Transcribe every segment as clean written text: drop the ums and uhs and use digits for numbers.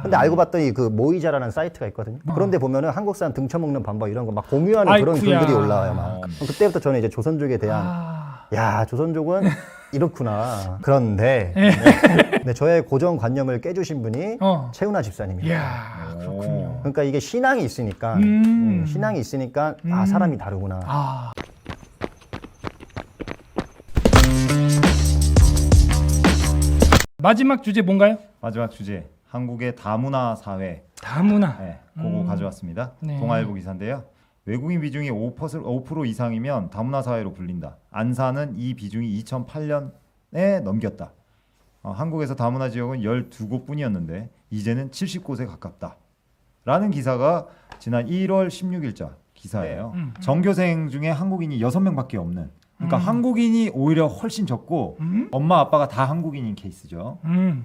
근데 알고 봤더니 그 모이자라는 사이트가 있거든요. 그런데 보면은 한국 사람 등쳐먹는 방법 이런 거 막 공유하는 그런 글들이 올라와요. 막. 그때부터 저는 이제 조선족에 대한 야, 조선족은 이렇구나. 그런데 네, 저의 고정관념을 깨주신 분이 최은하 집사님이에요. 이야, 그렇군요. 그러니까 이게 신앙이 있으니까 신앙이 있으니까 아, 사람이 다르구나. 마지막 주제 뭔가요? 마지막 주제 한국의 다문화 사회. 다문화. 네, 그거 가져왔습니다. 네. 동아일보 기사인데요. 외국인 비중이 5% 이상이면 다문화 사회로 불린다. 안사는 이 비중이 2008년에 넘겼다. 한국에서 다문화 지역은 12곳뿐이었는데 이제는 70곳에 가깝다. 라는 기사가 지난 1월 16일자 기사예요. 전교생 중에 한국인이 6명밖에 없는. 그러니까 한국인이 오히려 훨씬 적고 엄마 아빠가 다 한국인인 케이스죠.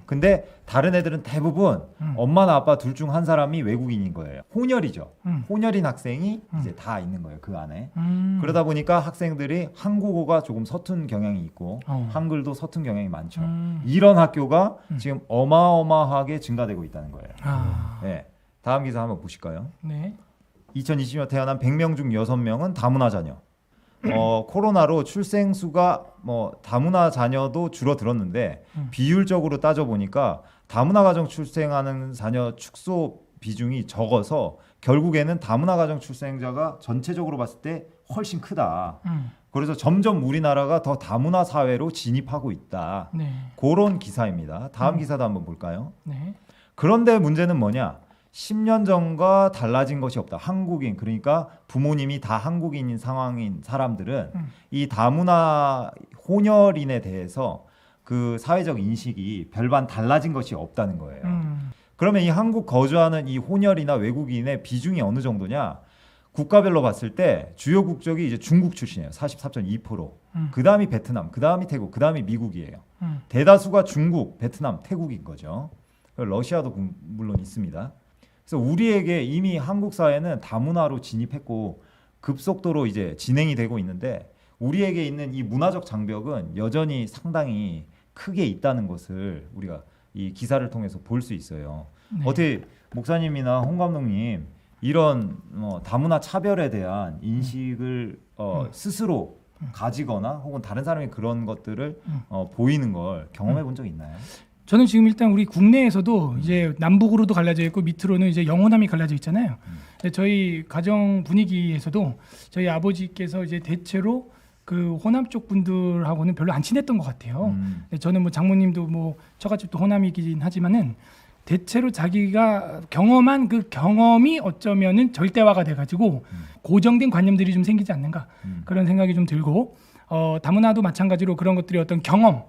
근데 다른 애들은 대부분 엄마나 아빠 둘 중 한 사람이 외국인인 거예요. 혼혈이죠. 혼혈인 학생이 이제 다 있는 거예요. 그 안에. 그러다 보니까 학생들이 한국어가 조금 서툰 경향이 있고 한글도 서툰 경향이 많죠. 이런 학교가 지금 어마어마하게 증가되고 있다는 거예요. 네. 다음 기사 한번 보실까요? 네. 2020년 태어난 100명 중 6명은 다문화 자녀. 코로나로 출생 수가 다문화 자녀도 줄어들었는데 비율적으로 따져 보니까 다문화 가정 출생하는 자녀 축소 비중이 적어서 결국에는 다문화 가정 출생자가 전체적으로 봤을 때 훨씬 크다. 그래서 점점 우리나라가 더 다문화 사회로 진입하고 있다. 네. 그런 기사입니다. 다음 기사도 한번 볼까요? 네. 그런데 문제는 뭐냐? 10년 전과 달라진 것이 없다. 한국인, 그러니까 부모님이 다 한국인인 상황인 사람들은 이 다문화 혼혈인에 대해서 그 사회적 인식이 별반 달라진 것이 없다는 거예요. 그러면 이 한국 거주하는 이 혼혈이나 외국인의 비중이 어느 정도냐? 국가별로 봤을 때 주요 국적이 이제 중국 출신이에요. 44.2%. 그 다음이 베트남, 그 다음이 태국, 그 다음이 미국이에요. 대다수가 중국, 베트남, 태국인 거죠. 러시아도 물론 있습니다. 그래서 우리에게 이미 한국 사회는 다문화로 진입했고 급속도로 이제 진행이 되고 있는데 우리에게 있는 이 문화적 장벽은 여전히 상당히 크게 있다는 것을 우리가 이 기사를 통해서 볼 수 있어요. 네. 어떻게 목사님이나 홍 감독님 이런 다문화 차별에 대한 인식을 스스로 가지거나 혹은 다른 사람이 그런 것들을 보이는 걸 경험해 본 적 있나요? 저는 지금 일단 우리 국내에서도 이제 남북으로도 갈라져 있고 밑으로는 이제 영호남이 갈라져 있잖아요. 근데 저희 가정 분위기에서도 저희 아버지께서 이제 대체로 그 호남 쪽 분들하고는 별로 안 친했던 것 같아요. 근데 저는 뭐 장모님도 뭐 저같이 또 호남이긴 하지만은 대체로 자기가 경험한 그 경험이 어쩌면은 절대화가 돼가지고 고정된 관념들이 좀 생기지 않는가 그런 생각이 좀 들고 다문화도 마찬가지로 그런 것들이 어떤 경험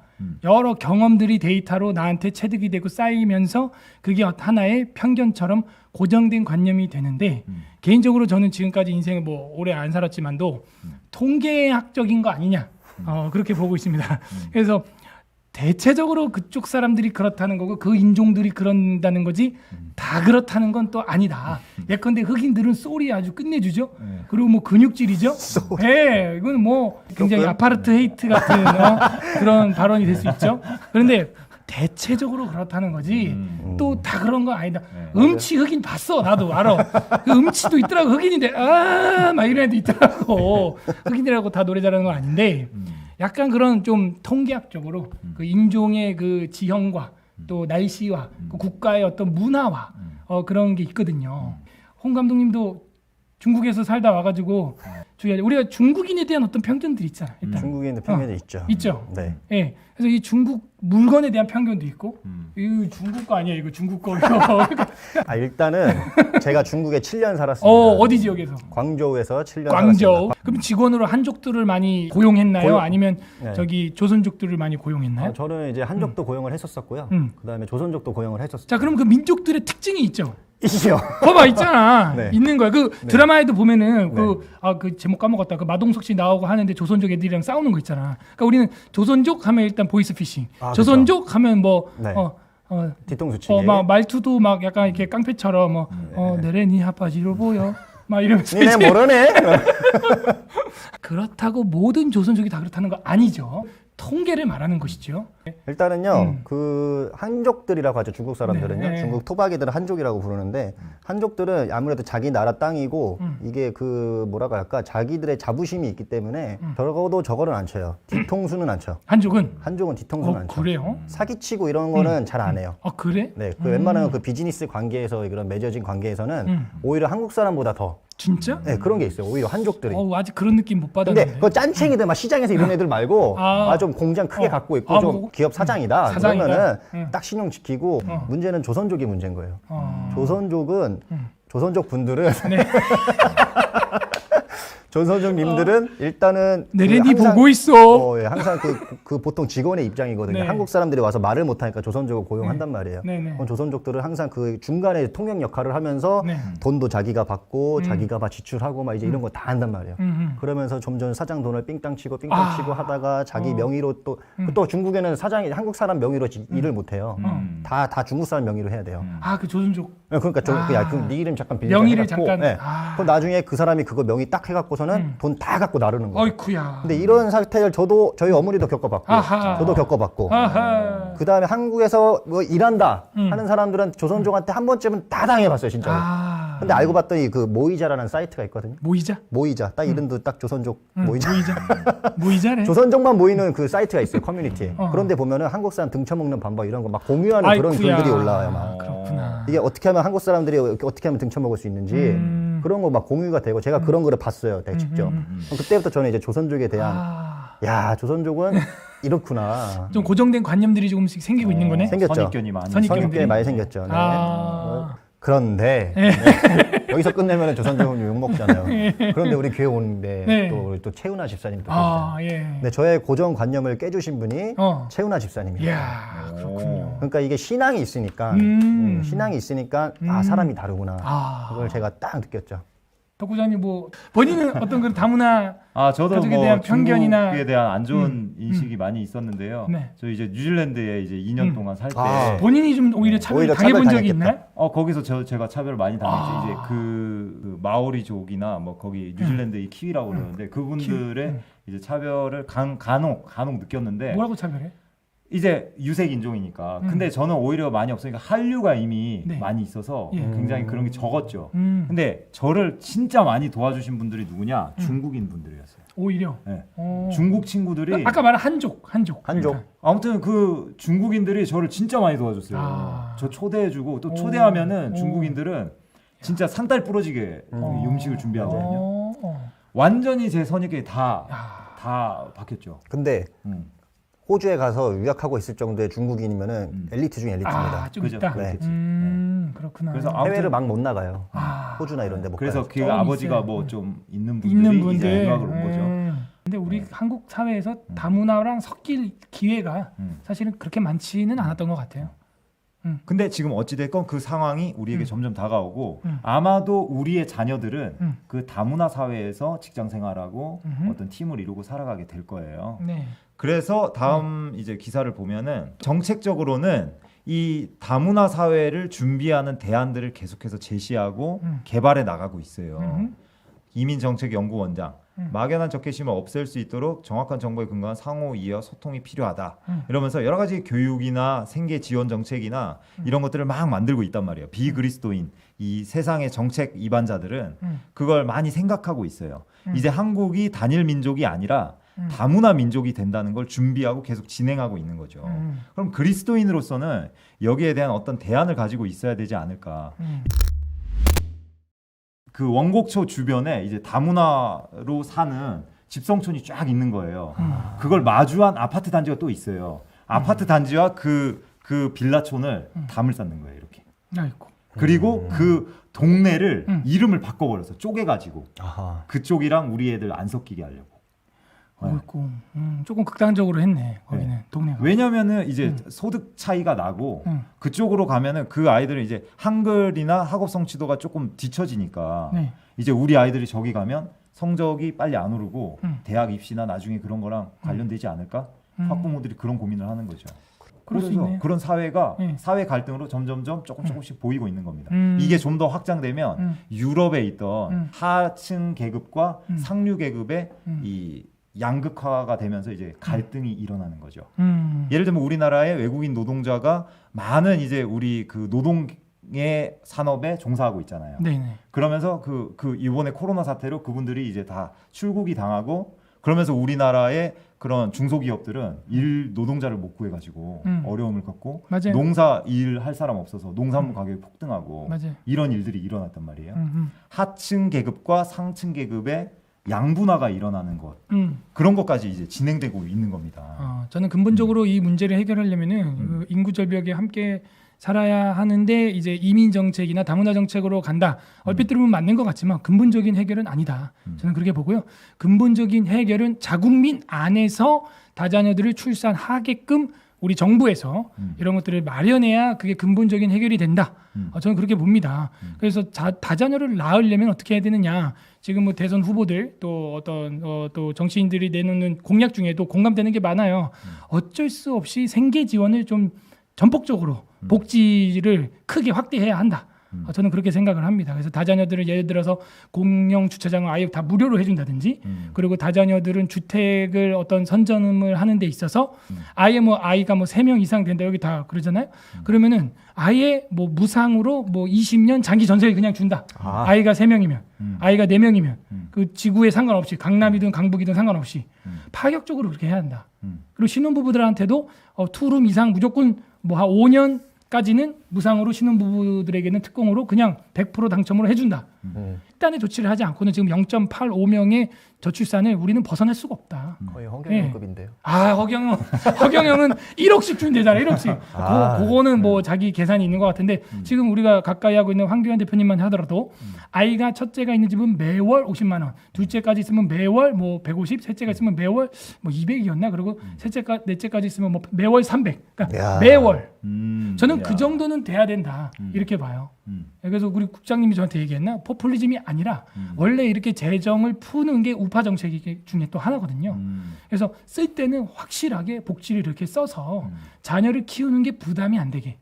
여러 경험들이 데이터로 나한테 체득이 되고 쌓이면서 그게 하나의 편견처럼 고정된 관념이 되는데 개인적으로 저는 지금까지 인생을 뭐 오래 안 살았지만도 통계학적인 거 아니냐 그렇게 보고 있습니다. 그래서 대체적으로 그쪽 사람들이 그렇다는 거고 그 인종들이 그런다는 거지 다 그렇다는 건 또 아니다. 예컨대 흑인들은 소리 아주 끝내주죠. 그리고 뭐 근육질이죠. 네, 이건 뭐 굉장히 아파르트 헤이트 같은 그런 발언이 될 수 있죠. 그런데 대체적으로 그렇다는 거지 또 다 그런 건 아니다. 음치 흑인 봤어. 나도 알아. 그 음치도 있더라고. 흑인인데 막 이런 애도 있더라고. 흑인이라고 다 노래 잘하는 건 아닌데 약간 그런 좀 통계학적으로 그 인종의 그 지형과 또 날씨와 그 국가의 어떤 문화와 그런 게 있거든요. 홍 감독님도 중국에서 살다 와가지고 우리가 중국인에 대한 어떤 편견들이 있잖아요. 일단 중국인도 편견이 있죠. 있죠. 네. 예. 그래서 이 중국 물건에 대한 편견도 있고 이거 중국 거 아니야? 이거 중국 거. 아, 일단은 제가 중국에 7년 살았습니다. 어디 지역에서? 광저우에서 7년 광저우. 살았습니다. 그럼 직원으로 한족들을 많이 고용했나요? 아니면 네. 저기 조선족들을 많이 고용했나요? 저는 이제 한족도 고용을 했었었고요. 그다음에 조선족도 고용을 했었어요. 자, 그럼 그 민족들의 특징이 있죠. 이시요. 봐봐 있잖아. 네. 있는 거야. 그 네. 드라마에도 보면은 네. 그 제목 까먹었다. 그 마동석 씨 나오고 하는데 조선족 애들이랑 싸우는 거 있잖아. 그러니까 우리는 조선족 하면 일단 보이스피싱. 조선족 하면 뭐 네. 뒤통수치기. 막 말투도 막 약간 이렇게 깡패처럼 내래니 하파지로 보여. 막 이러면서 니네 모르네. 그렇다고 모든 조선족이 다 그렇다는 거 아니죠. 통계를 말하는 것이죠. 일단은요, 그 한족들이라고 하죠. 중국 사람들은요. 네. 중국 토박이들은 한족이라고 부르는데, 한족들은 아무래도 자기 나라 땅이고, 이게 그 뭐라고 할까, 자기들의 자부심이 있기 때문에 적어도 저거는 안 쳐요. 뒤통수는 안 쳐. 한족은 뒤통수는 안 쳐. 그래요? 사기치고 이런 거는 잘 안 해요. 아 그래? 네, 그 웬만한 그 비즈니스 관계에서 이런 맺어진 관계에서는 오히려 한국 사람보다 더 진짜? 네, 그런 게 있어요. 오히려 한족들이. 아직 그런 느낌 못 근데 받았는데. 그 짠챙이들 막 시장에서 이런 애들 말고 좀 공장 크게 갖고 있고 좀 뭐, 기업 사장이다. 사장이다. 그러면은 딱 신용 지키고 문제는 조선족이 문제인 거예요. 조선족은 조선족 분들은 조선족님들은 일단은 내레니 항상- 보고 있어. 예, 항상 그 보통 직원의 입장이거든요. 네. 한국 사람들이 와서 말을 못하니까 조선족을 고용한단 말이에요. 네네. 그럼 조선족들은 항상 그 중간에 통역 역할을 하면서 네. 돈도 자기가 받고 자기가 막 지출하고 막 이제 이런 거 다 한단 말이에요. 음. 그러면서 점점 사장 돈을 삥땅 치고 하다가 자기 명의로 또 중국에는 사장이 한국 사람 명의로 일을 못 해요. 다 중국 사람 명의로 해야 돼요. 그 조선족 그러니까 그럼 네 이름 잠깐 빌려 명의를 해갖고, 잠깐. 네. 그럼 나중에 그 사람이 그거 명의 딱 해갖고서는 돈 다 갖고 나르는 거예요. 어이쿠야. 근데 이런 사태를 저희 어머니도 겪어봤고, 아하. 저도 겪어봤고, 아하. 그 다음에 한국에서 뭐 일한다 하는 사람들은 조선족한테 한 번쯤은 다 당해봤어요, 진짜로. 근데 알고 봤더니 그 모이자라는 사이트가 있거든요. 모이자? 딱 이름도 딱 조선족 모이자. 모이자네. 조선족만 모이는 그 사이트가 있어요, 커뮤니티에. 그런데 보면은 한국 사람 등쳐먹는 방법 이런 거 막 공유하는 그런 아이쿠야. 글들이 올라와요, 막. 그렇구나. 이게 어떻게 하면 한국 사람들이 어떻게 하면 등쳐먹을 수 있는지 그런 거 막 공유가 되고 제가 그런 거를 봤어요, 직접. 그럼 그때부터 저는 이제 조선족에 대한 야, 조선족은 이렇구나. 좀 고정된 관념들이 조금씩 생기고 있는 거네. 생겼죠. 선입견이 많이 선입견이 많이 생겼죠. 네. 그런데 여기서 끝내면 조선족은 욕 먹잖아요. 그런데 우리 교회 오는데 네. 또 최은하 집사님도 계시잖아요. 예. 근데 저의 고정 관념을 깨주신 분이 최은하 집사님이에요. 이야, 그렇군요. 그러니까 이게 신앙이 있으니까 신앙이 있으니까 사람이 다르구나. 그걸 제가 딱 느꼈죠. 덕구장님 본인은 어떤 그런 다문화 저도 가족에 대한 편견이나 중국에 대한 안 좋은 인식이 많이 있었는요. 네. 저 이제 뉴질랜드에 이제 2년 동안 살 때 본인이 좀 오히려 차별 당해본 적이 있나요? 거기서 제가 차별을 많이 당했죠. 이제 그 마오리족이나 뭐 거기 뉴질랜드의 키위라고 그러는데 그분들의 이제 차별을 간혹 느꼈는데 뭐라고 차별해? 이제 유색 인종이니까. 근데 저는 오히려 많이 없으니까 한류가 이미 네. 많이 있어서 굉장히 그런 게 적었죠. 근데 저를 진짜 많이 도와주신 분들이 누구냐? 중국인 분들이었어요. 오히려. 네. 중국 친구들이 아까 말한 한족. 아무튼 그 중국인들이 저를 진짜 많이 도와줬어요. 저 초대해주고 또 초대하면은 중국인들은 진짜 상다리 부러지게 음식을 준비하거든요. 완전히 제 선입견이 다 바뀌었죠. 근데 호주에 가서 유학하고 있을 정도의 중국인이면은 엘리트 중 엘리트입니다. 좀 그죠? 있다. 네. 그렇구나. 그래서 아무튼 해외를 막 못 나가요. 호주나 이런 데 못 그래서 가요. 그 좀 아버지가 있어요. 뭐 좀 있는 분들이 이제 유학을 온 거죠. 근데 우리 한국 사회에서 다문화랑 섞일 기회가 사실은 그렇게 많지는 않았던 것 같아요. 근데 지금 어찌됐건 그 상황이 우리에게 점점 다가오고 아마도 우리의 자녀들은 그 다문화 사회에서 직장 생활하고 어떤 팀을 이루고 살아가게 될 거예요. 네. 그래서 다음 이제 기사를 보면은 정책적으로는 이 다문화 사회를 준비하는 대안들을 계속해서 제시하고 개발해 나가고 있어요. 이민정책연구원장 막연한 적개심을 없앨 수 있도록 정확한 정보에 근거한 상호 이해 소통이 필요하다. 이러면서 여러 가지 교육이나 생계 지원 정책이나 이런 것들을 막 만들고 있단 말이에요. 비그리스도인 이 세상의 정책 이반자들은 그걸 많이 생각하고 있어요. 이제 한국이 단일 민족이 아니라 다문화 민족이 된다는 걸 준비하고 계속 진행하고 있는 거죠. 그럼 그리스도인으로서는 여기에 대한 어떤 대안을 가지고 있어야 되지 않을까. 그 원곡초 주변에 이제 다문화로 사는 집성촌이 쫙 있는 거예요. 그걸 마주한 아파트 단지가 또 있어요. 아파트 단지와 그 빌라촌을 담을 쌓는 거예요, 이렇게. 아이고. 그리고 그 동네를 이름을 바꿔버려서 쪼개가지고 아하. 그쪽이랑 우리 애들 안 섞이게 하려고. 어이구. 조금 극단적으로 했네. 거기는 동네가. 왜냐면은 이제 소득 차이가 나고 그쪽으로 가면은 그 아이들은 이제 한글이나 학업 성취도가 조금 뒤처지니까 네. 이제 우리 아이들이 저기 가면 성적이 빨리 안 오르고 대학 입시나 나중에 그런 거랑 관련되지 않을까? 학부모들이 그런 고민을 하는 거죠. 그럴 수 그래서 있네요. 그런 사회가 네. 사회 갈등으로 점점점 조금씩 보이고 있는 겁니다. 이게 좀 더 확장되면 유럽에 있던 하층 계급과 상류 계급의 이 양극화가 되면서 이제 갈등이 일어나는 거죠. 음. 예를 들면 우리나라의 외국인 노동자가 많은 이제 우리 그 노동의 산업에 종사하고 있잖아요. 네네. 그러면서 그 이번에 코로나 사태로 그분들이 이제 다 출국이 당하고 그러면서 우리나라의 그런 중소기업들은 일 노동자를 못 구해가지고 어려움을 겪고 맞아요. 농사 일할 사람 없어서 농산물 가격이 폭등하고 맞아요. 이런 일들이 일어났단 말이에요. 하층 계급과 상층 계급의 양분화가 일어나는 것 그런 것까지 이제 진행되고 있는 겁니다. 저는 근본적으로 이 문제를 해결하려면은 그 인구 절벽에 함께 살아야 하는데 이제 이민 정책이나 다문화 정책으로 간다. 얼핏 들으면 맞는 것 같지만 근본적인 해결은 아니다. 저는 그렇게 보고요. 근본적인 해결은 자국민 안에서 다자녀들을 출산하게끔 우리 정부에서 이런 것들을 마련해야 그게 근본적인 해결이 된다. 저는 그렇게 봅니다. 그래서 다자녀를 낳으려면 어떻게 해야 되느냐. 지금 뭐 대선 후보들 또 어떤 또 정치인들이 내놓는 공약 중에도 공감되는 게 많아요. 어쩔 수 없이 생계 지원을 좀 전폭적으로 복지를 크게 확대해야 한다. 저는 그렇게 생각을 합니다. 그래서 다자녀들을 예를 들어서 공영 주차장을 아예 다 무료로 해준다든지, 그리고 다자녀들은 주택을 어떤 선점을 하는 데 있어서 아예 뭐 아이가 뭐 3명 이상 된다 여기 다 그러잖아요. 그러면은 아예 뭐 무상으로 뭐 20년 장기 전세를 그냥 준다. 아이가 3명이면, 아이가 4명이면 그 지구에 상관없이 강남이든 강북이든 상관없이 파격적으로 그렇게 해야 한다. 그리고 신혼부부들한테도 투룸 이상 무조건 뭐 한 5년까지는 무상으로 신혼부부들에게는 특공으로 그냥 100% 당첨으로 해준다. 일단의 조치를 하지 않고는 지금 0.85명의 저출산을 우리는 벗어날 수가 없다. 거의 허경영급인데요. 허경영은 1억씩 준대잖아. 1억씩. 그거는 뭐 자기 계산이 있는 것 같은데 지금 우리가 가까이 하고 있는 황교안 대표님만 하더라도 아이가 첫째가 있는 집은 매월 50만 원, 둘째까지 있으면 매월 뭐 150, 셋째가 있으면 매월 뭐 200이었나? 그리고 넷째까지 있으면 뭐 매월 300. 그러니까 매월. 저는 그 정도는 돼야 된다. 이렇게 봐요. 그래서 우리 국장님이 저한테 얘기했나? 포퓰리즘이 아니라 원래 이렇게 재정을 푸는 게 우파 정책 중에 또 하나거든요. 그래서 쓸 때는 확실하게 복지를 이렇게 써서 자녀를 키우는 게 부담이 안 되게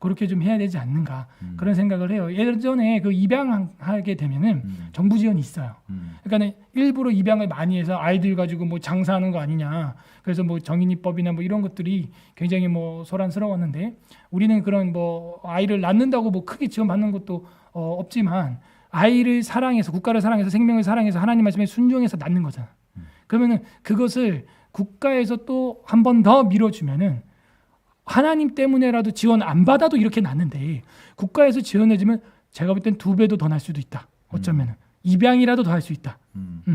그렇게 좀 해야 되지 않는가 그런 생각을 해요. 예전에 그 입양하게 되면은 정부 지원이 있어요. 그러니까 일부러 입양을 많이 해서 아이들 가지고 뭐 장사하는 거 아니냐. 그래서 뭐 정인이법이나 뭐 이런 것들이 굉장히 뭐 소란스러웠는데 우리는 그런 뭐 아이를 낳는다고 뭐 크게 지원받는 것도 없지만 아이를 사랑해서 국가를 사랑해서 생명을 사랑해서 하나님 말씀에 순종해서 낳는 거잖아. 그러면은 그것을 국가에서 또 한 번 더 밀어주면은 하나님 때문에라도 지원 안 받아도 이렇게 낳는데 국가에서 지원해주면 제가 볼 땐 2배도 더 날 수도 있다. 어쩌면은 입양이라도 더 할 수 있다.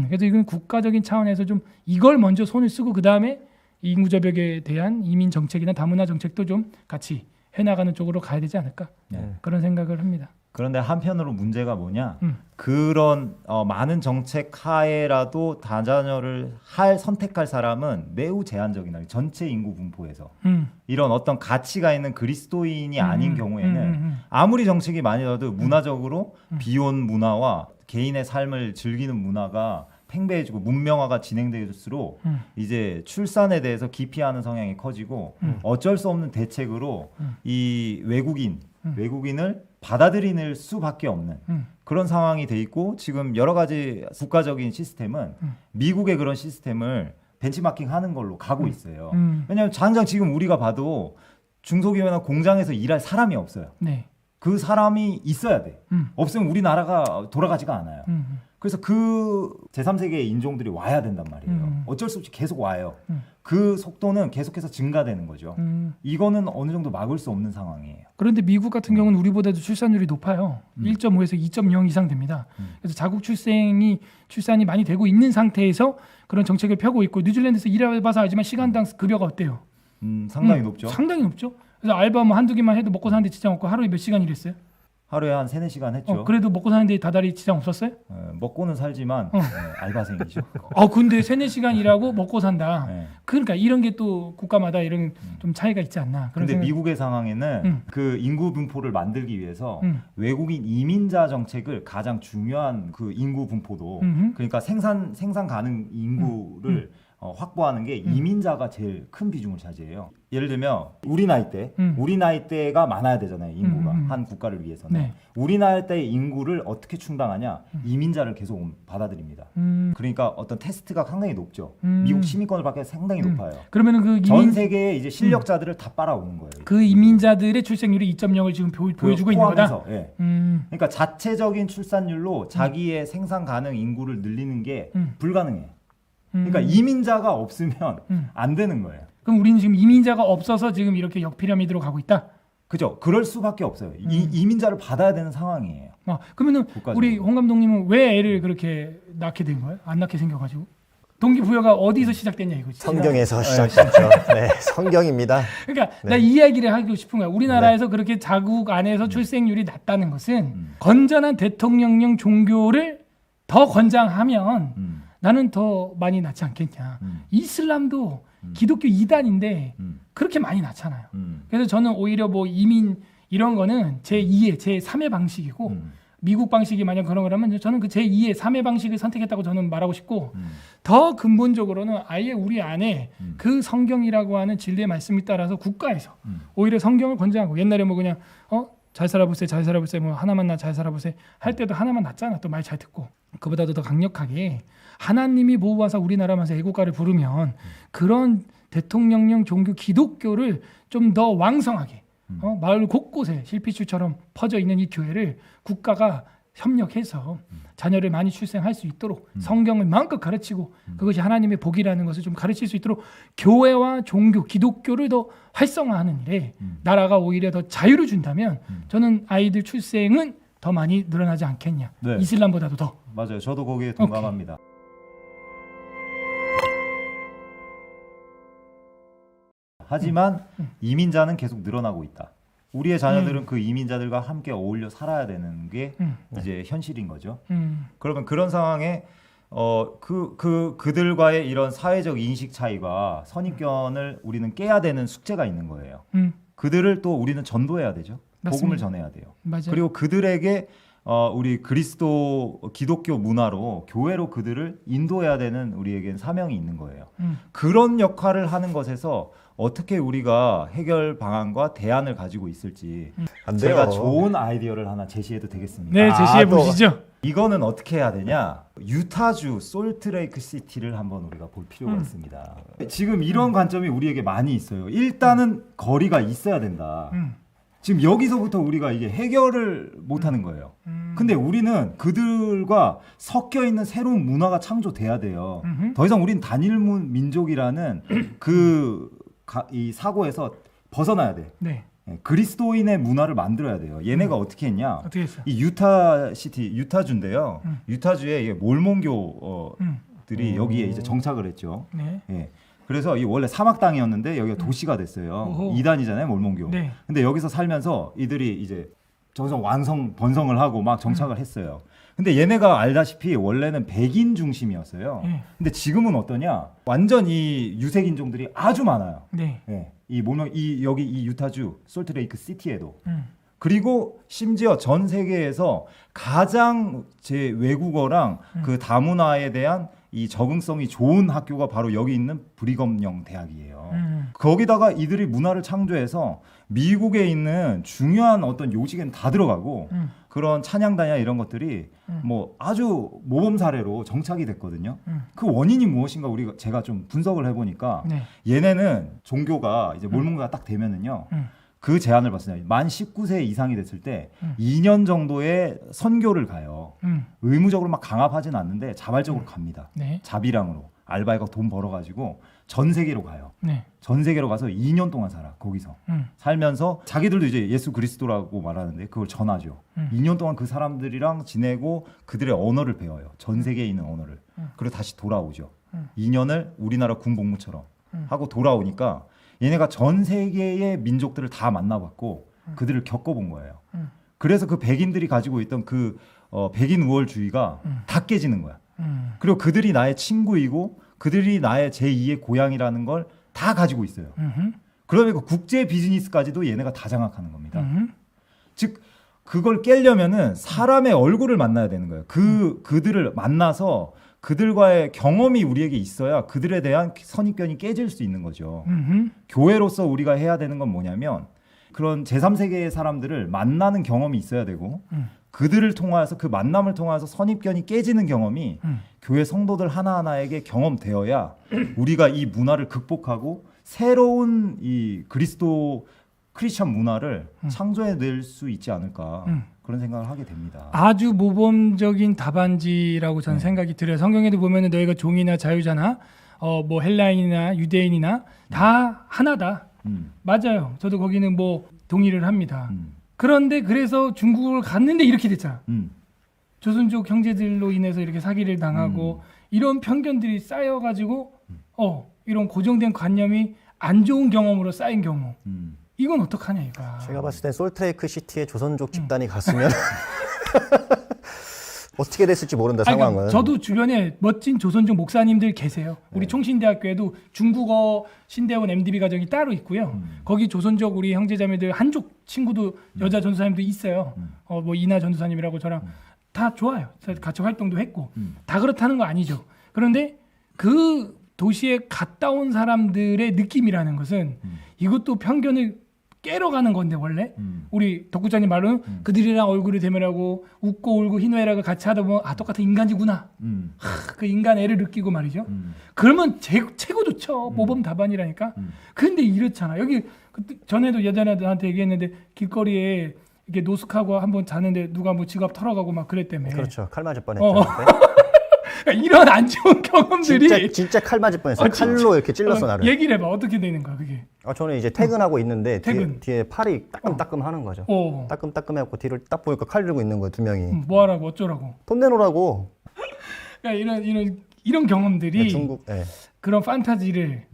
그래서 이건 국가적인 차원에서 좀 이걸 먼저 손을 쓰고 그 다음에 인구 절벽에 대한 이민 정책이나 다문화 정책도 좀 같이 해나가는 쪽으로 가야 되지 않을까 그런 생각을 합니다. 그런데 한편으로 문제가 뭐냐? 그런 많은 정책 하에라도 다자녀를 선택할 사람은 매우 제한적이나 전체 인구 분포에서 이런 어떤 가치가 있는 그리스도인이 아닌 경우에는 아무리 정책이 많이 나도 문화적으로 비혼 문화와 개인의 삶을 즐기는 문화가 팽배해지고 문명화가 진행될수록 이제 출산에 대해서 기피하는 성향이 커지고 어쩔 수 없는 대책으로 이 외국인을 받아들일 수밖에 없는 그런 상황이 돼 있고 지금 여러 가지 국가적인 시스템은 미국의 그런 시스템을 벤치마킹하는 걸로 가고 있어요. 왜냐하면 당장 지금 우리가 봐도 중소기업이나 공장에서 일할 사람이 없어요. 네. 그 사람이 있어야 돼. 없으면 우리나라가 돌아가지가 않아요. 그래서 그 제3세계의 인종들이 와야 된단 말이에요. 어쩔 수 없이 계속 와요. 그 속도는 계속해서 증가되는 거죠. 이거는 어느 정도 막을 수 없는 상황이에요. 그런데 미국 같은 경우는 우리보다도 출산율이 높아요. 1.5에서 2.0 이상 됩니다. 그래서 자국 출산이 많이 되고 있는 상태에서 그런 정책을 펴고 있고 뉴질랜드에서 일해봐서 알지만 시간당 급여가 어때요? 상당히 높죠. 상당히 높죠. 그래서 알바 뭐 한두 개만 해도 먹고 사는데 지장 없고 하루에 몇 시간 일했어요? 하루에 한 3-4시간 했죠. 그래도 먹고 사는데 다달이 지장 없었어요? 먹고는 살지만 알바생이죠. 근데 3-4시간 일하고 먹고 산다. 네. 그러니까 이런 게 또 국가마다 이런 좀 차이가 있지 않나. 그런데 미국의 상황에는 그 인구 분포를 만들기 위해서 외국인 이민자 정책을 가장 중요한 그 인구 분포도 그러니까 생산 가능 인구를 확보하는 게 이민자가 제일 큰 비중을 차지해요. 예를 들면 우리 나이 때가 많아야 되잖아요. 인구가 한 국가를 위해서는. 네. 우리 나이 때의 인구를 어떻게 충당하냐? 이민자를 계속 받아들입니다. 그러니까 어떤 테스트가 상당히 높죠. 미국 시민권을 받기 상당히 높아요. 그러면은 그 전 세계의 이제 실력자들을 다 빨아오는 거예요. 그 이민자들의 출생률이 2.0을 지금 보여주고 있는 거다. 포함해서, 예. 그러니까 자체적인 출산율로 자기의 생산 가능 인구를 늘리는 게 불가능해요. 그러니까 이민자가 없으면 안 되는 거예요. 그럼 우리는 지금 이민자가 없어서 지금 이렇게 역피라미드로 가고 있다. 그죠? 그럴 수밖에 없어요. 이민자를 받아야 되는 상황이에요. 그러면은 국가적으로. 우리 홍 감독님은 왜 애를 그렇게 낳게 된 거예요? 안 낳게 생겨가지고 동기부여가 어디서 시작됐냐 이거지. 성경에서 시작됐죠. 네, 성경입니다. 그러니까 나 이 이야기를 하고 싶은 거야. 우리나라에서 그렇게 자국 안에서 출생률이 낮다는 것은 건전한 대통령령 종교를 더 권장하면 나는 더 많이 낳지 않겠냐. 이슬람도 기독교 이단인데 그렇게 많이 낳잖아요. 그래서 저는 오히려 뭐 이민 이런 거는 제2의 제3의 방식이고 미국 방식이 만약 그런 거라면 저는 그 제2의 3의 방식을 선택했다고 저는 말하고 싶고 더 근본적으로는 아예 우리 안에 그 성경이라고 하는 진리의 말씀에 따라서 국가에서 오히려 성경을 권장하고 옛날에 뭐 그냥 잘 살아보세 뭐 하나만 나 잘 살아보세 할 때도 하나만 낳잖아. 또 말 잘 듣고 그보다도 더 강력하게 하나님이 보호하사 우리나라면서 애국가를 부르면 그런 대통령령 종교 기독교를 좀 더 왕성하게 마을 곳곳에 실피추처럼 퍼져 있는 이 교회를 국가가 협력해서 자녀를 많이 출생할 수 있도록 성경을 마음껏 가르치고 그것이 하나님의 복이라는 것을 좀 가르칠 수 있도록 교회와 종교, 기독교를 더 활성화하는 일에 나라가 오히려 더 자유를 준다면 저는 아이들 출생은 더 많이 늘어나지 않겠냐. 네. 이슬람보다도 더. 맞아요. 저도 거기에 동감합니다. 하지만 이민자는 계속 늘어나고 있다. 우리의 자녀들은 그 이민자들과 함께 어울려 살아야 되는 게 이제 현실인 거죠. 그러면 그런 상황에 그들과의 이런 사회적 인식 차이가 선입견을 우리는 깨야 되는 숙제가 있는 거예요. 그들을 또 우리는 전도해야 되죠. 맞습니다. 복음을 전해야 돼요. 맞아요. 그리고 그들에게 우리 그리스도 기독교 문화로 교회로 그들을 인도해야 되는 우리에겐 사명이 있는 거예요. 그런 역할을 하는 것에서 어떻게 우리가 해결 방안과 대안을 가지고 있을지 안 돼요. 제가 좋은 아이디어를 하나 제시해도 되겠습니까? 네, 제시해 또. 보시죠. 이거는 어떻게 해야 되냐? 유타주 솔트레이크 시티를 한번 우리가 볼 필요가 있습니다. 지금 이런 관점이 우리에게 많이 있어요. 일단은 거리가 있어야 된다. 지금 여기서부터 우리가 이게 해결을 못 하는 거예요. 근데 우리는 그들과 섞여 있는 새로운 문화가 창조돼야 돼요. 더 이상 우리는 단일 민족이라는 이 사고에서 벗어나야 돼. 네. 그리스도인의 문화를 만들어야 돼요. 얘네가 어떻게 했냐? 어떻게 했어요? 이 유타주인데요. 유타주에 이게 몰몬교들이 여기에 이제 정착을 했죠. 네. 예. 그래서 이 원래 사막 땅이었는데 여기가 도시가 됐어요. 오호. 이단이잖아요, 몰몬교. 네. 근데 여기서 살면서 이들이 이제 저기서 번성을 하고 막 정착을 했어요. 근데 얘네가 알다시피 원래는 백인 중심이었어요. 근데 지금은 어떠냐? 완전 이 유색 인종들이 아주 많아요. 네. 예. 여기 이 유타주 솔트레이크 시티에도. 그리고 심지어 전 세계에서 가장 제 외국어랑 그 다문화에 대한 이 적응성이 좋은 학교가 바로 여기 있는 브리검영 대학이에요. 거기다가 이들이 문화를 창조해서 미국에 있는 중요한 어떤 요직에는 다 들어가고 그런 찬양단이나 이런 것들이 뭐 아주 모범 사례로 정착이 됐거든요. 그 원인이 무엇인가 제가 좀 분석을 해보니까 네. 얘네는 종교가 이제 몰몬교가 딱 되면은요. 그 제안을 받습니다. 만 19세 이상이 됐을 때 2년 정도의 선교를 가요. 의무적으로 막 강압하진 않는데 자발적으로 갑니다. 네. 자비랑으로 알바해서 돈 벌어가지고 전 세계로 가요. 네. 전 세계로 가서 2년 동안 살아. 거기서 살면서 자기들도 이제 예수 그리스도라고 말하는데 그걸 전하죠. 2년 동안 그 사람들이랑 지내고 그들의 언어를 배워요. 전 세계에 있는 언어를. 그리고 다시 돌아오죠. 2년을 우리나라 군복무처럼 하고 돌아오니까 얘네가 전 세계의 민족들을 다 만나봤고 그들을 겪어본 거예요. 그래서 그 백인들이 가지고 있던 그 백인 우월주의가 다 깨지는 거야. 그리고 그들이 나의 친구이고 그들이 나의 제2의 고향이라는 걸 다 가지고 있어요. 그러면 그 국제 비즈니스까지도 얘네가 다 장악하는 겁니다. 즉 그걸 깨려면은 사람의 얼굴을 만나야 되는 거예요. 그들을 만나서 그들과의 경험이 우리에게 있어야 그들에 대한 선입견이 깨질 수 있는 거죠. 음흠. 교회로서 우리가 해야 되는 건 뭐냐면 그런 제3세계의 사람들을 만나는 경험이 있어야 되고 그들을 통하여서 그 만남을 통해서 선입견이 깨지는 경험이 교회 성도들 하나하나에게 경험되어야 우리가 이 문화를 극복하고 새로운 이 그리스도 크리스천 문화를 창조해낼 수 있지 않을까 그런 생각을 하게 됩니다. 아주 모범적인 답안지라고 저는 생각이 들어요. 성경에도 보면은 너희가 종이나 자유자나 뭐 헬라인이나 유대인이나 다 하나다. 맞아요. 저도 거기는 뭐 동의를 합니다. 그런데 그래서 중국을 갔는데 이렇게 됐잖아. 조선족 형제들로 인해서 이렇게 사기를 당하고 이런 편견들이 쌓여가지고 이런 고정된 관념이 안 좋은 경험으로 쌓인 경우 이건 어떡하냐 이거. 제가 봤을 땐 솔트레이크 시티에 조선족 집단이 갔으면 어떻게 됐을지 모른다 상황은. 그러니까 저도 주변에 멋진 조선족 목사님들 계세요. 우리 총신대학교에도 중국어 신대원 MDB 과정이 따로 있고요. 거기 조선족 우리 형제자매들 한족 친구도 여자 전도사님도 있어요. 뭐 이나 전도사님이라고 저랑 다 좋아요. 같이 활동도 했고 다 그렇다는 거 아니죠. 그런데 그 도시에 갔다 온 사람들의 느낌이라는 것은 이것도 편견을 깨러가는 건데 원래 우리 덕구자님 말로는 그들이랑 얼굴을 대면하고 웃고 울고 희노애락을 같이 하다 보면 똑같은 인간이구나. 그 인간 애를 느끼고 말이죠. 그러면 최고 좋죠. 모범 답안이라니까. 근데 이렇잖아. 여기 전에도 예전에 나한테 얘기했는데 길거리에 이렇게 노숙하고 한번 자는데 누가 뭐 지갑 털어가고 막 그랬다며. 그렇죠. 칼 맞을 뻔했죠. 이런 안 좋은 경험들이 진짜 칼 맞을 뻔했어요. 칼로 이렇게 찔렀어 나를. 얘기를 해봐. 어떻게 되는 거야 그게? 저는 이제 퇴근하고 있는데 퇴근. 뒤에 팔이 따끔따끔 하는 거죠. 따끔따끔해갖고 뒤를 딱 보니까 칼 들고 있는 거예요, 두 명이. 뭐 하라고 어쩌라고? 돈 내놓으라고. 그러니까 이런 경험들이 중국. 네. 그런 판타지를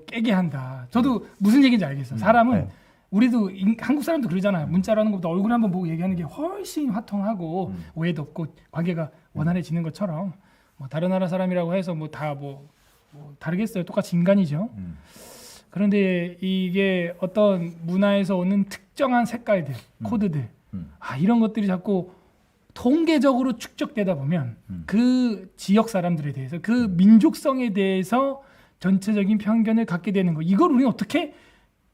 깨게 한다. 저도 무슨 얘기인지 알겠어. 사람은 네. 우리도 한국 사람도 그러잖아요. 문자로 하는 것보다 얼굴 한번 보고 얘기하는 게 훨씬 화통하고 오해도 없고 관계가 원활해지는 것처럼 뭐 다른 나라 사람이라고 해서 뭐 다 뭐 다르겠어요. 똑같이 인간이죠. 그런데 이게 어떤 문화에서 오는 특정한 색깔들, 코드들 이런 것들이 자꾸 통계적으로 축적되다 보면 그 지역 사람들에 대해서 그 민족성에 대해서 전체적인 편견을 갖게 되는 거. 이걸 우리는 어떻게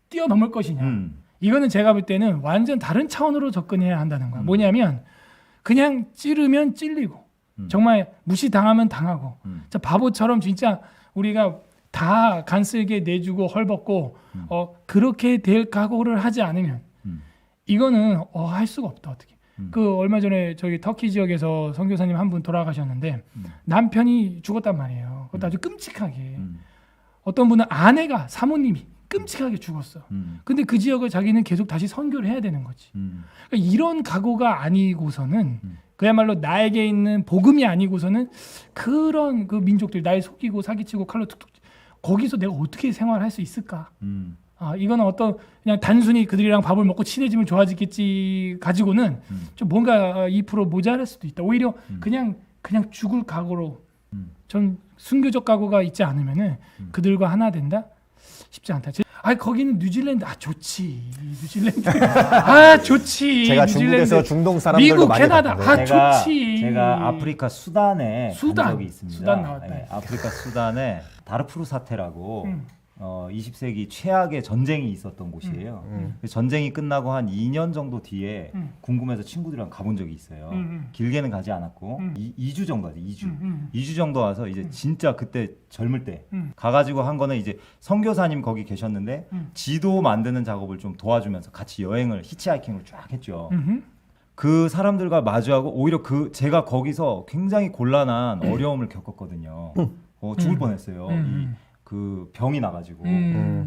뛰어넘을 것이냐. 이거는 제가 볼 때는 완전 다른 차원으로 접근해야 한다는 거야. 뭐냐면 그냥 찌르면 찔리고 정말 무시당하면 당하고 진짜 바보처럼 진짜 우리가 다 간쓸게 내주고 헐벗고 그렇게 될 각오를 하지 않으면 이거는 할 수가 없다. 어떻게. 그 얼마 전에 저기 터키 지역에서 선교사님 한 분 돌아가셨는데 남편이 죽었단 말이에요. 그것도 아주 끔찍하게. 어떤 분은 아내가 사모님이 끔찍하게 죽었어. 근데 그 지역을 자기는 계속 다시 선교를 해야 되는 거지. 그러니까 이런 각오가 아니고서는 그야말로 나에게 있는 복음이 아니고서는 그런 그 민족들 날 속이고 사기치고 칼로 툭툭 거기서 내가 어떻게 생활할 수 있을까? 이거는 어떤 그냥 단순히 그들이랑 밥을 먹고 친해지면 좋아지겠지 가지고는 좀 뭔가 2% 모자랄 수도 있다. 오히려 그냥 죽을 각오로 좀 순교적 각오가 있지 않으면은 그들과 하나 된다? 쉽지 않다. 거기는 뉴질랜드 좋지. 뉴질랜드 좋지. 제가 뉴질랜드. 중국에서 중동 사람들도 미국, 많이 캐나다 봤거든요. 좋지. 제가 아프리카 수단에 간 적이 있습니다. 수단 나왔다. 네, 아프리카 수단에 다르푸르 사태라고 20세기 최악의 전쟁이 있었던 곳이에요. 전쟁이 끝나고 한 2년 정도 뒤에 궁금해서 친구들이랑 가본 적이 있어요. 길게는 가지 않았고 2주 정도 하죠. 2주 정도 와서 이제 진짜 그때 젊을 때 가가지고 한 거는 이제 선교사님 거기 계셨는데 지도 만드는 작업을 좀 도와주면서 같이 여행을 히치하이킹을 쫙 했죠. 그 사람들과 마주하고 오히려 제가 거기서 굉장히 곤란한 어려움을 겪었거든요. 죽을 뻔했어요. 그 병이 나가지고 네.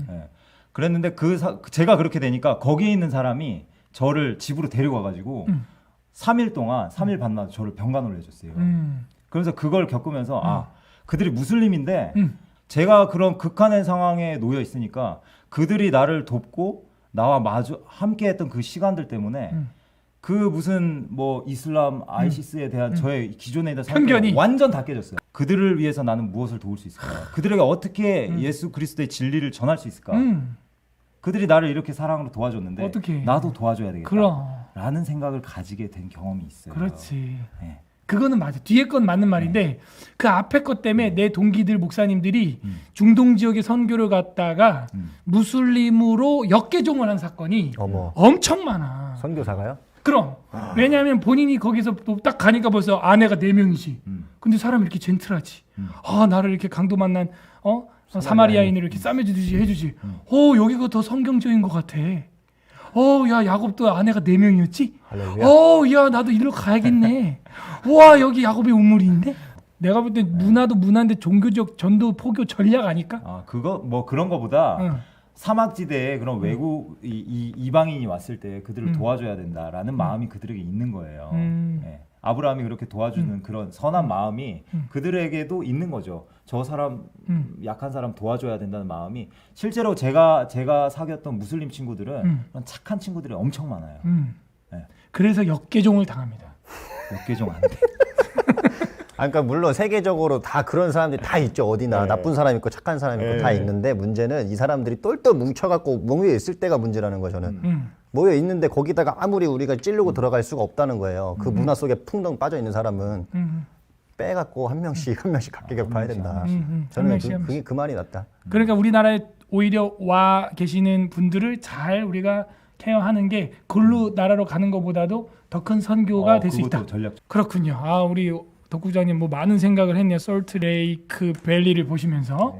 그랬는데 제가 그렇게 되니까 거기에 있는 사람이 저를 집으로 데려가가지고 3일 동안 3일 반나 저를 병간호를 해줬어요. 그래서 그걸 겪으면서 그들이 무슬림인데 제가 그런 극한의 상황에 놓여 있으니까 그들이 나를 돕고 나와 함께했던 그 시간들 때문에 그 무슨 뭐 이슬람 아이시스에 대한 저의 기존에 있는 편견이 완전 다 깨졌어요. 그들을 위해서 나는 무엇을 도울 수 있을까? 그들에게 어떻게 예수 그리스도의 진리를 전할 수 있을까? 그들이 나를 이렇게 사랑으로 도와줬는데 어떻게? 나도 도와줘야 되겠다. 그럼. 라는 생각을 가지게 된 경험이 있어요. 그렇지. 네. 그거는 맞아. 뒤에 건 맞는 말인데 그 앞에 것 때문에 내 동기들 목사님들이 중동 지역에 선교를 갔다가 무슬림으로 역개종을 한 사건이 어머. 엄청 많아. 선교사가요? 그럼 왜냐하면 본인이 거기서 딱 가니까 벌써 아내가 4명이지. 근데 사람이 이렇게 젠틀하지. 아 나를 이렇게 강도 만난 사마리아인을 이렇게 싸매주듯이 해주지. 여기가 더 성경적인 것 같아. 야 야곱도 아내가 4명이었지. 할렐루야. 야 나도 이리로 가야겠네. 와 여기 야곱의 우물인데. 내가 볼 때 문화도 문화인데 종교적 전도 포교 전략 아닐까? 아 그거 뭐 그런 거보다 응. 사막지대에 그런 외국 이방인이 왔을 때 그들을 도와줘야 된다라는 마음이 그들에게 있는 거예요. 예. 아브라함이 그렇게 도와주는 그런 선한 마음이 그들에게도 있는 거죠. 저 사람 약한 사람 도와줘야 된다는 마음이 실제로 제가 사귀었던 무슬림 친구들은 그런 착한 친구들이 엄청 많아요. 예. 그래서 역개종을 당합니다. 역개종 안 돼. 그러니까 물론 세계적으로 다 그런 사람들이 다 있죠. 어디나 네. 나쁜 사람 있고 착한 사람 있고 네. 다 있는데 문제는 이 사람들이 똘똘 뭉쳐갖고 모여 있을 때가 문제라는 거 저는. 모여 있는데 거기다가 아무리 우리가 찌르고 들어갈 수가 없다는 거예요. 그 문화 속에 풍덩 빠져 있는 사람은 빼갖고 한 명씩 각계격 봐야 된다. 저는 그게 그 말이 낫다. 그러니까 우리나라에 오히려 와 계시는 분들을 잘 우리가 케어하는 게 그걸로 나라로 가는 것보다도 더 큰 선교가 될 수 있다. 그것도 전략. 그렇군요. 우리 덕국장님 뭐 많은 생각을 했네요. 솔트레이크 밸리를 보시면서.